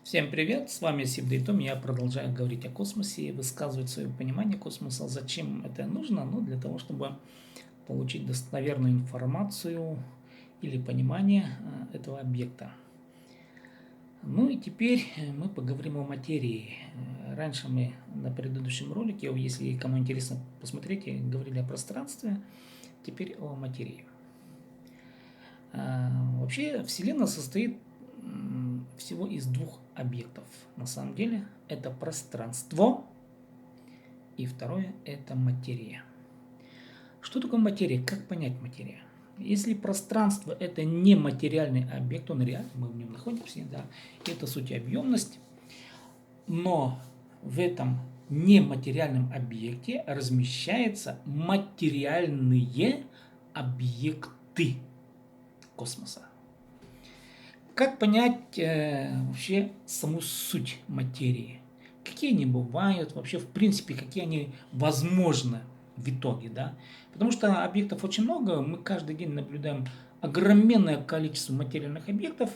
Всем привет, с вами Сибдей Том. Я продолжаю говорить о космосе и высказывать свое понимание космоса. Зачем это нужно? Ну, для того, чтобы получить достоверную информацию или понимание этого объекта. Ну и теперь мы поговорим о материи. Раньше мы на предыдущем ролике, если кому интересно, посмотрите, говорили о пространстве, теперь о материи. Вообще Вселенная состоит всего из двух объектов. На самом деле это пространство и второе это материя. Что такое материя? Как понять материя? Если пространство это не материальный объект, он реальный, мы в нем находимся, да, это суть объемность, но в этом нематериальном объекте размещаются материальные объекты космоса. Как понять вообще саму суть материи? Какие они бывают, вообще в принципе, какие они возможны в итоге, да? Потому что объектов очень много, мы каждый день наблюдаем огроменное количество материальных объектов,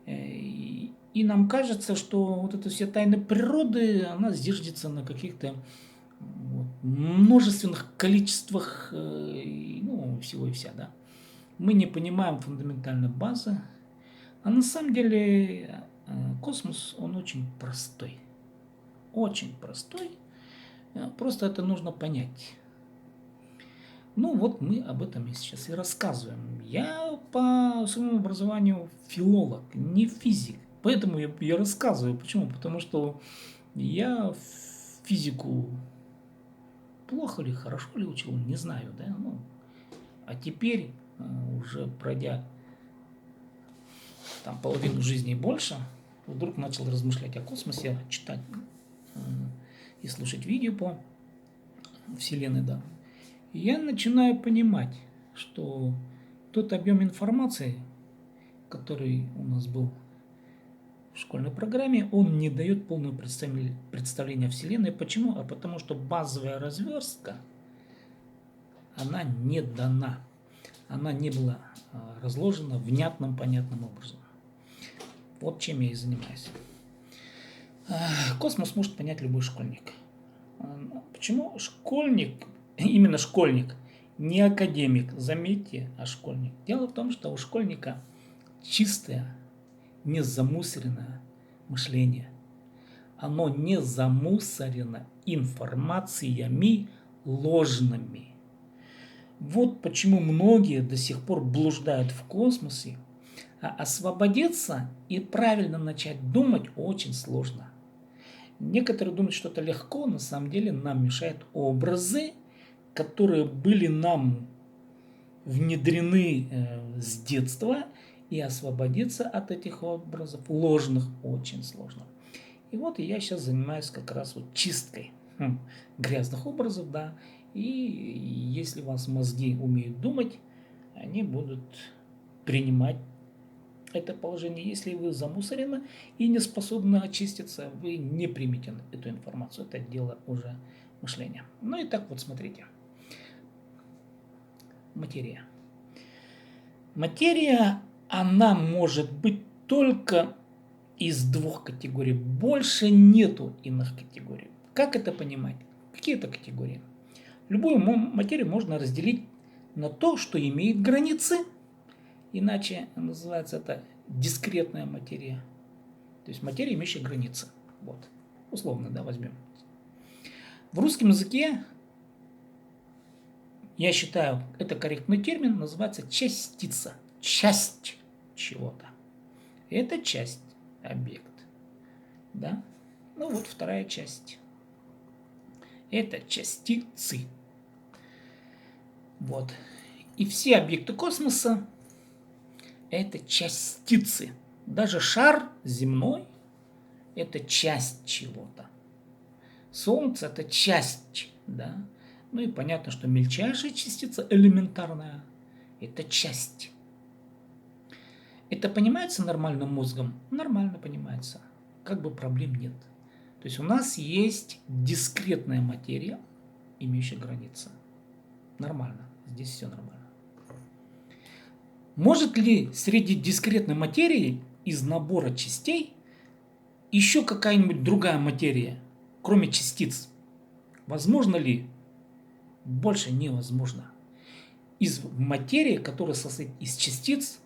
и нам кажется, что вот это все тайны природы, она зиждется на каких-то множественных количествах, ну, всего и вся, да? Мы не понимаем фундаментальной базы, а на самом деле космос, он очень простой. Очень простой. Просто это нужно понять. Ну вот мы об этом и сейчас и рассказываем. Я по своему образованию филолог, не физик. Поэтому я рассказываю. Почему? Потому что я физику плохо ли, хорошо ли учил, не знаю. Да? Ну, а теперь, уже пройдя там половину жизни и больше, вдруг начал размышлять о космосе, читать и слушать видео по Вселенной, да. И я начинаю понимать, что тот объем информации, который у нас был в школьной программе, он не дает полного представления о Вселенной. Почему? А потому что базовая разверстка, она не дана. Она не была разложена внятным, понятным образом. Вот чем я и занимаюсь. Космос может понять любой школьник. Почему школьник, именно школьник, не академик, заметьте, а школьник? Дело в том, что у школьника чистое, не замусоренное мышление. Оно не замусорено информациями ложными. Вот почему многие до сих пор блуждают в космосе, а освободиться и правильно начать думать очень сложно. Некоторые думают, что это легко, на самом деле нам мешают образы, которые были нам внедрены с детства, и освободиться от этих образов ложных очень сложно. И вот я сейчас занимаюсь как раз вот чисткой грязных образов, да, и если у вас мозги умеют думать, они будут принимать это положение. Если вы замусорены и не способны очиститься, вы не примете эту информацию. Это дело уже мышления. Ну и так вот смотрите. Материя. Материя, она может быть только из двух категорий. Больше нету иных категорий. Как это понимать? Какие это категории? Любую материю можно разделить на то, что имеет границы, иначе называется это дискретная материя. То есть материя, имеющая границы. Вот. Условно, да, возьмем. В русском языке, я считаю, это корректный термин, называется частица. Часть чего-то. Это часть, объект. Да? Ну вот вторая часть. Это частицы. Вот. И все объекты космоса это частицы. Даже шар земной это часть чего-то. Солнце это часть, да. Ну и понятно, что мельчайшая частица элементарная это часть. Это понимается нормальным мозгом? Нормально понимается. Как бы проблем нет. То есть у нас есть дискретная материя, имеющая границы. Нормально. Здесь все нормально. Может ли среди дискретной материи из набора частей еще какая-нибудь другая материя, кроме частиц? Возможно ли? Больше невозможно. Из материи, которая состоит из частиц,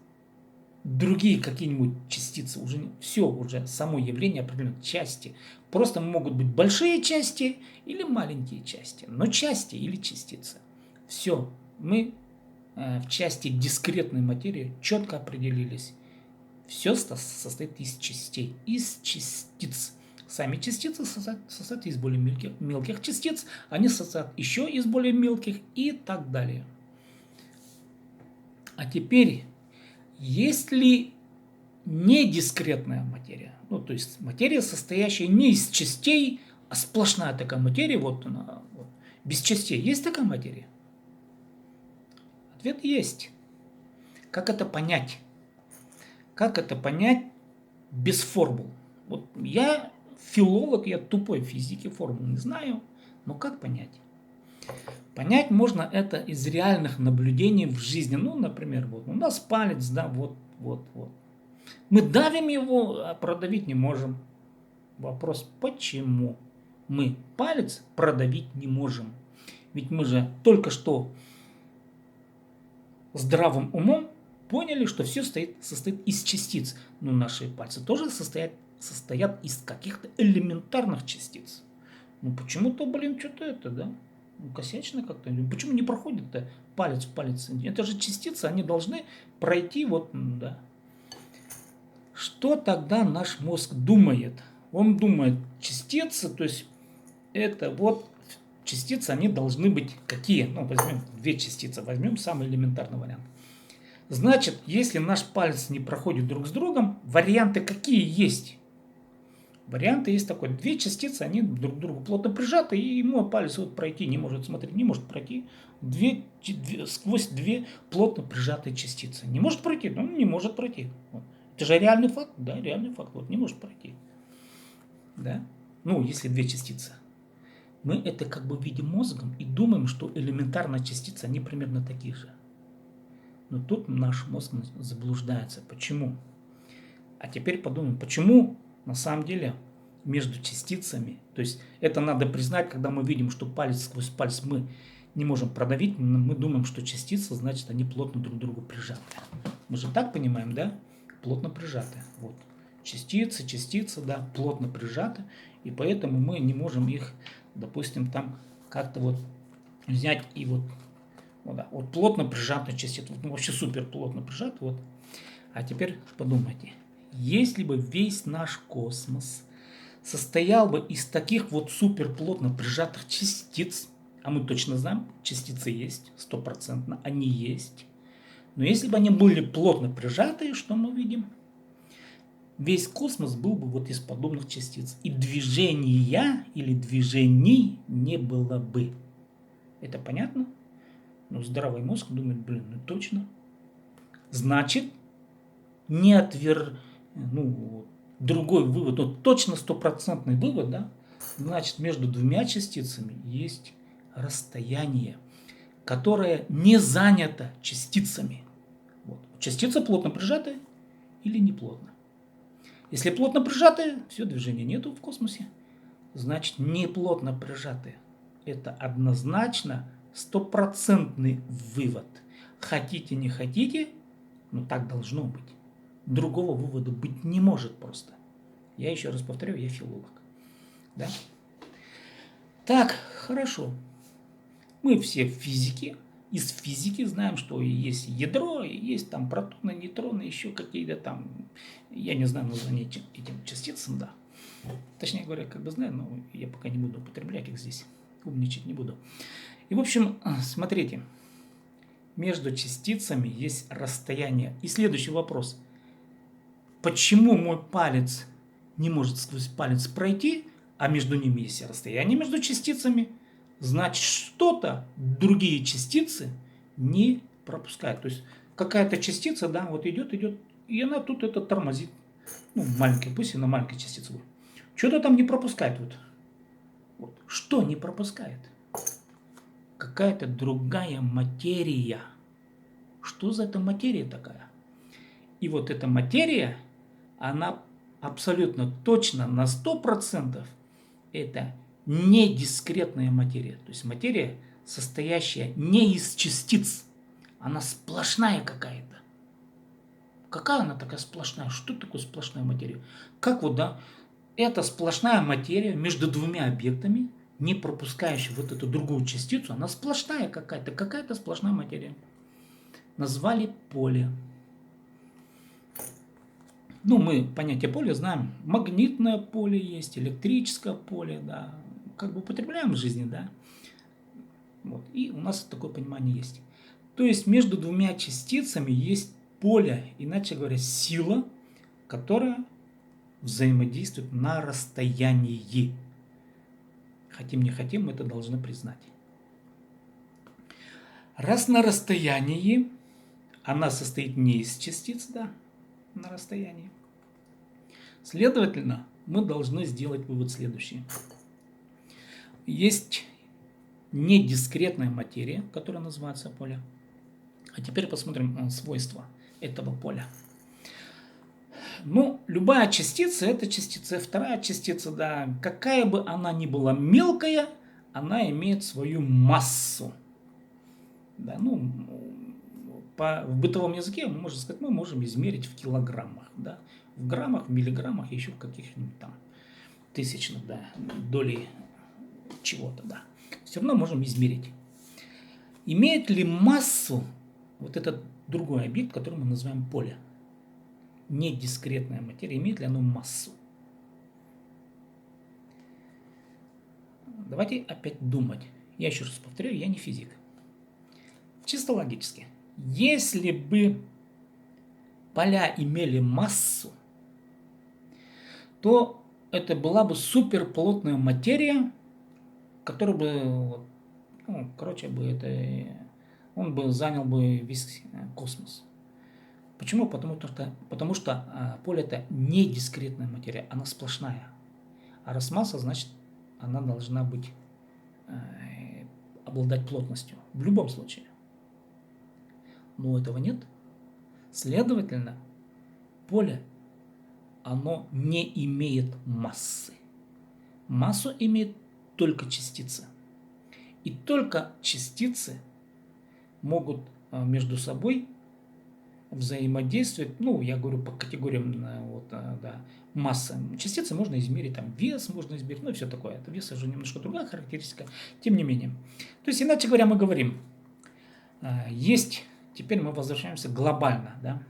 другие какие-нибудь частицы, уже все, уже само явление определенной части. Просто могут быть большие части или маленькие части, но части или частицы. Все, мы в части дискретной материи четко определились. Все состоит из частей, из частиц. Сами частицы состоят из более мелких частиц, они состоят еще из более мелких и так далее. А теперь, есть ли недискретная материя? Ну, то есть материя, состоящая не из частей, а сплошная такая материя, вот она, вот, без частей. Есть такая материя? Ответ есть. Как это понять? Как это понять без формул? Вот я филолог, я тупой в физике, формул не знаю, но как понять? Понять можно это из реальных наблюдений в жизни. Ну, например, вот у нас палец, да, вот. Мы давим его, а продавить не можем. Вопрос, почему мы палец продавить не можем? Ведь мы же только что здравым умом поняли, что все состоит из частиц. Но наши пальцы тоже состоят из каких-то элементарных частиц. Ну почему-то, что-то это, да? Ну, косячно как-то. Почему не проходит-то палец в палец? Это же частицы, они должны пройти вот, да. Что тогда наш мозг думает? Он думает, частицы, то есть это вот частицы, они должны быть какие? Ну, возьмем две частицы, возьмем самый элементарный вариант. Значит, если наш палец не проходит друг с другом, варианты какие есть? Варианты есть такой. Две частицы, они друг к другу плотно прижаты, и мой палец вот пройти не может, смотреть, не может пройти сквозь две плотно прижатые частицы. Не может пройти? Ну, не может пройти. Вот. Это же реальный факт, да, реальный факт. Вот не может пройти. Да? Ну, если две частицы. Мы это как бы видим мозгом и думаем, что элементарные частицы, они примерно такие же. Но тут наш мозг заблуждается. Почему? А теперь подумаем, почему на самом деле между частицами, то есть это надо признать, когда мы видим, что палец сквозь палец мы не можем продавить, мы думаем, что частицы, значит, они плотно друг к другу прижаты. Мы же так понимаем, да? Плотно прижаты. Вот. Частицы, да, плотно прижаты, и поэтому мы не можем их, допустим, там как-то вот взять и вот, да, вот плотно прижатые частицы, ну, вообще супер плотно прижаты, вот. А теперь подумайте, если бы весь наш космос состоял бы из таких вот супер плотно прижатых частиц, а мы точно знаем, частицы есть, 100%, они есть. Но если бы они были плотно прижатые, что мы видим? Весь космос был бы вот из подобных частиц. И движения или движений не было бы. Это понятно? Ну, здравый мозг думает, ну точно. Значит, другой вывод, ну, точно стопроцентный вывод, да? Значит, между двумя частицами есть расстояние, которое не занято частицами. Вот. Частица плотно прижатая или не плотно. Если плотно прижатые, все, движения нету в космосе. Значит, не плотно прижатые. Это однозначно стопроцентный вывод. Хотите, не хотите, но так должно быть. Другого вывода быть не может просто. Я еще раз повторю, я филолог. Да? Так, хорошо. Мы все физики. Из физики знаем, что есть ядро, есть там протоны, нейтроны, еще какие-то там, я не знаю название этим частицам, да. Точнее говоря, как бы знаю, но я пока не буду употреблять их здесь, умничать не буду. И в общем, смотрите, между частицами есть расстояние. И следующий вопрос. Почему мой палец не может сквозь палец пройти, а между ними есть расстояние между частицами? Значит, что-то другие частицы не пропускают. То есть какая-то частица, да, вот идет, и она тут это тормозит. Ну, маленькая, пусть она маленькая частица будет. Что-то там не пропускает. Вот. Что не пропускает? Какая-то другая материя. Что за эта материя такая? И вот эта материя, она абсолютно точно на 100% это не дискретная материя. То есть материя, состоящая не из частиц. Она сплошная какая-то. Какая она такая сплошная? Что такое сплошная материя? Как вот, да, это сплошная материя между двумя объектами, не пропускающая вот эту другую частицу, она сплошная какая-то сплошная материя. Назвали поле. Ну, мы понятие поля знаем. Магнитное поле есть, электрическое поле, да. Как бы употребляем в жизни, да. Вот. И у нас такое понимание есть. То есть между двумя частицами есть поле, иначе говоря, сила, которая взаимодействует на расстоянии. Хотим не хотим, мы это должны признать. Раз на расстоянии, она состоит не из частиц, да, на расстоянии. Следовательно, мы должны сделать вывод следующий. Есть недискретная материя, которая называется поле. А теперь посмотрим свойства этого поля. Ну, любая частица – это частица. Вторая частица, да, какая бы она ни была мелкая, она имеет свою массу. Да, ну, в бытовом языке, можно сказать, мы можем измерить в килограммах. Да, в граммах, в миллиграммах, еще в каких-нибудь там тысячных, да, долей чего-то, да. Все равно можем измерить. Имеет ли массу вот этот другой объект, который мы называем поле? Недискретная материя, имеет ли оно массу? Давайте опять думать. Я еще раз повторяю, я не физик. Чисто логически. Если бы поля имели массу, то это была бы суперплотная материя, которая бы, ну, короче, он бы занял бы весь космос. Почему? Потому что поле это не дискретная материя, она сплошная. А раз масса, значит, она должна быть, обладать плотностью. В любом случае. Но этого нет. Следовательно, поле, оно не имеет массы. Массу имеет только частицы. И только частицы могут между собой взаимодействовать, ну, я говорю по категориям, вот, да, масса. Частицы можно измерить, там, вес можно измерить, ну, и все такое. Это вес уже немножко другая характеристика, тем не менее. То есть, иначе говоря, мы говорим, есть, теперь мы возвращаемся глобально, да.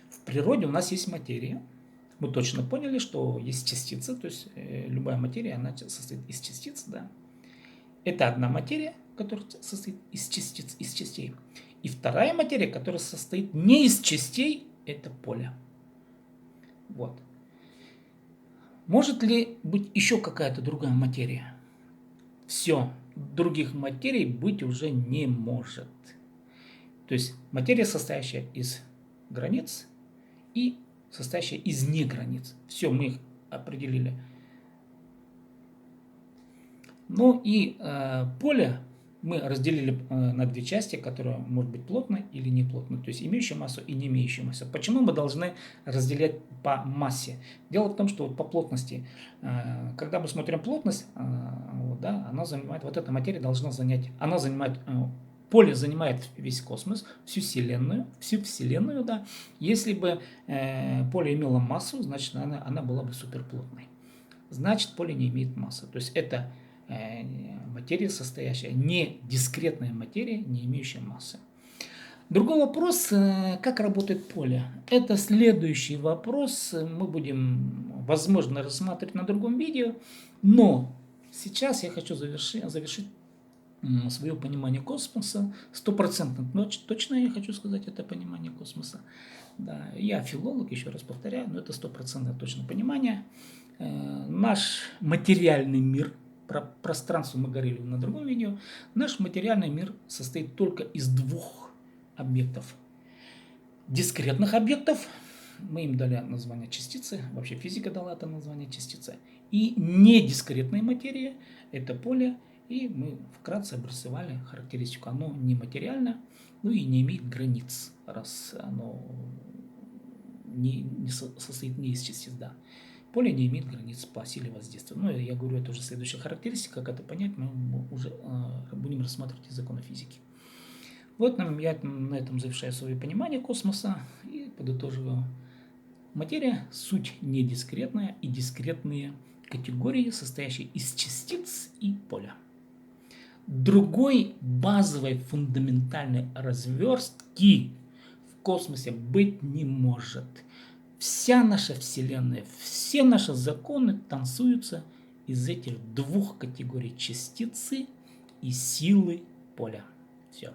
В природе у нас есть материя. Мы точно поняли, что есть частицы, то есть любая материя, она состоит из частиц, да. Это одна материя, которая состоит из частиц, из частей. И вторая материя, которая состоит не из частей, это поле. Вот. Может ли быть еще какая-то другая материя? Все, других материй быть уже не может. То есть материя, состоящая из границ и состоящая из неграниц. Все, мы их определили. Ну и поле мы разделили на две части, которые может быть плотной или неплотной, то есть имеющая массу и не имеющая массу. Почему мы должны разделять по массе? Дело в том, что вот по плотности, когда мы смотрим плотность, вот, да, она занимает, вот эта материя должна занять, она занимает, поле занимает весь космос, всю Вселенную, да. Если бы поле имело массу, значит она была бы суперплотной. Значит, поле не имеет массы. То есть это материя, состоящая не дискретная материя, не имеющая массы. Другой вопрос, как работает поле. Это следующий вопрос, мы будем, возможно, рассматривать на другом видео, но сейчас я хочу завершить свое понимание космоса, 100% точно я хочу сказать это понимание космоса. Да, я филолог, еще раз повторяю, но это 100% точно понимание. Наш материальный мир, про пространство мы говорили на другом видео, наш материальный мир состоит только из двух объектов. Дискретных объектов, мы им дали название частицы, вообще физика дала это название частицы, и недискретной материи, это поле, и мы вкратце обрисовали характеристику. Оно нематериально, ну и не имеет границ, раз оно состоит не из частиц, да. Поле не имеет границ по силе воздействия. Ну, я говорю, это уже следующая характеристика. Как это понять, мы уже будем рассматривать из закона физики. Вот я на этом завершаю свое понимание космоса и подытоживаю. Материя – суть недискретная и дискретные категории, состоящие из частиц и поля. Другой базовой фундаментальной разверстки в космосе быть не может. Вся наша Вселенная, все наши законы танцуются из этих двух категорий: частицы и силы поля. Все.